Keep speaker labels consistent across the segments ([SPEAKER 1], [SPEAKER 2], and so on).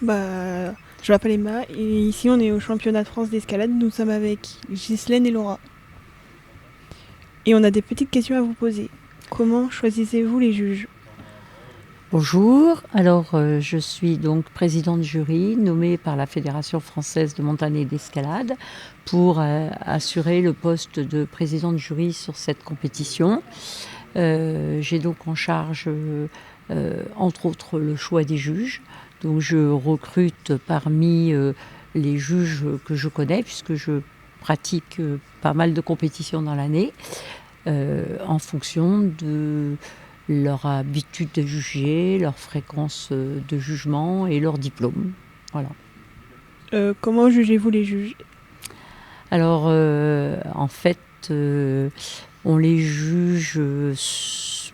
[SPEAKER 1] Je m'appelle Emma et ici on est au championnat de France d'escalade. Nous sommes avec Ghislaine et Laura. Et on a des petites questions à vous poser. Comment choisissez-vous les juges ?
[SPEAKER 2] Bonjour, alors je suis donc présidente de jury nommée par la Fédération française de montagne et d'escalade pour assurer le poste de présidente de jury sur cette compétition. J'ai donc en charge entre autres le choix des juges. Donc je recrute parmi les juges que je connais puisque je pratique pas mal de compétitions dans l'année en fonction de leur habitude de juger, leur fréquence de jugement et leur diplôme. Voilà.
[SPEAKER 1] Comment jugez-vous les juges ?
[SPEAKER 2] Alors, en fait, on les juge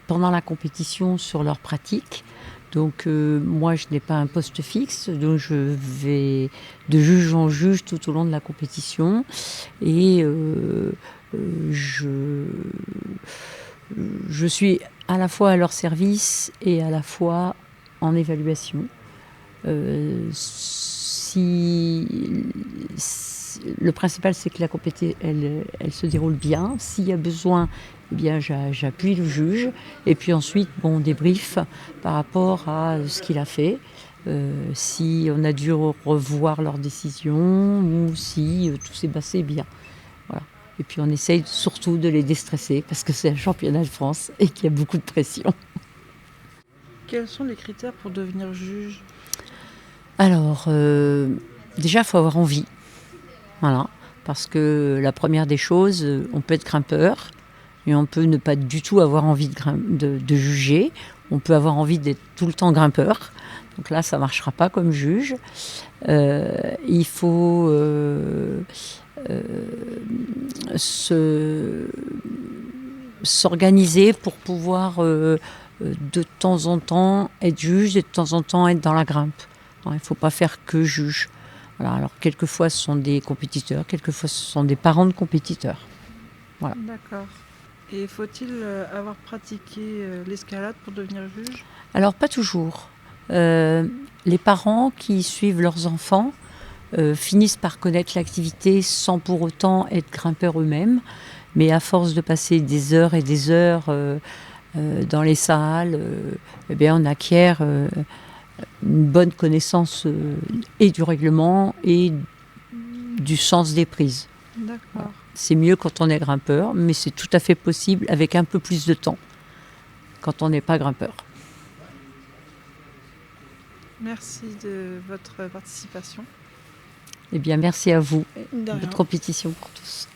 [SPEAKER 2] pendant la compétition sur leur pratique. Donc, moi, je n'ai pas un poste fixe, donc je vais de juge en juge tout au long de la compétition. Et je suis à la fois à leur service et à la fois en évaluation. Le principal, c'est que la compétition, elle se déroule bien. S'il y a besoin, eh bien, j'appuie le juge. Et puis ensuite, on débriefe par rapport à ce qu'il a fait. Si on a dû revoir leur décision ou si tout s'est passé bien. Voilà. Et puis on essaye surtout de les déstresser parce que c'est un championnat de France et qu'il y a beaucoup de pression.
[SPEAKER 3] Quels sont les critères pour devenir juge ?
[SPEAKER 2] Alors, déjà, il faut avoir envie. Voilà. Parce que la première des choses, on peut être grimpeur et on peut ne pas du tout avoir envie de juger. On peut avoir envie d'être tout le temps grimpeur. Donc là, ça ne marchera pas comme juge. Il faut s'organiser pour pouvoir de temps en temps être juge et de temps en temps être dans la grimpe. Il ne faut pas faire que juge. Voilà. Alors quelquefois ce sont des compétiteurs, quelquefois ce sont des parents de compétiteurs. Voilà.
[SPEAKER 3] D'accord. Et faut-il avoir pratiqué l'escalade pour devenir juge ?
[SPEAKER 2] Alors pas toujours. Les parents qui suivent leurs enfants finissent par connaître l'activité sans pour autant être grimpeurs eux-mêmes. Mais à force de passer des heures et des heures dans les salles, eh bien on acquiert une bonne connaissance et du règlement et du sens des prises.
[SPEAKER 3] D'accord.
[SPEAKER 2] Voilà. C'est mieux quand on est grimpeur, mais c'est tout à fait possible avec un peu plus de temps quand on n'est pas grimpeur.
[SPEAKER 3] Merci de votre participation.
[SPEAKER 2] Eh bien, merci à vous.
[SPEAKER 1] De rien.
[SPEAKER 2] Bonne compétition pour tous.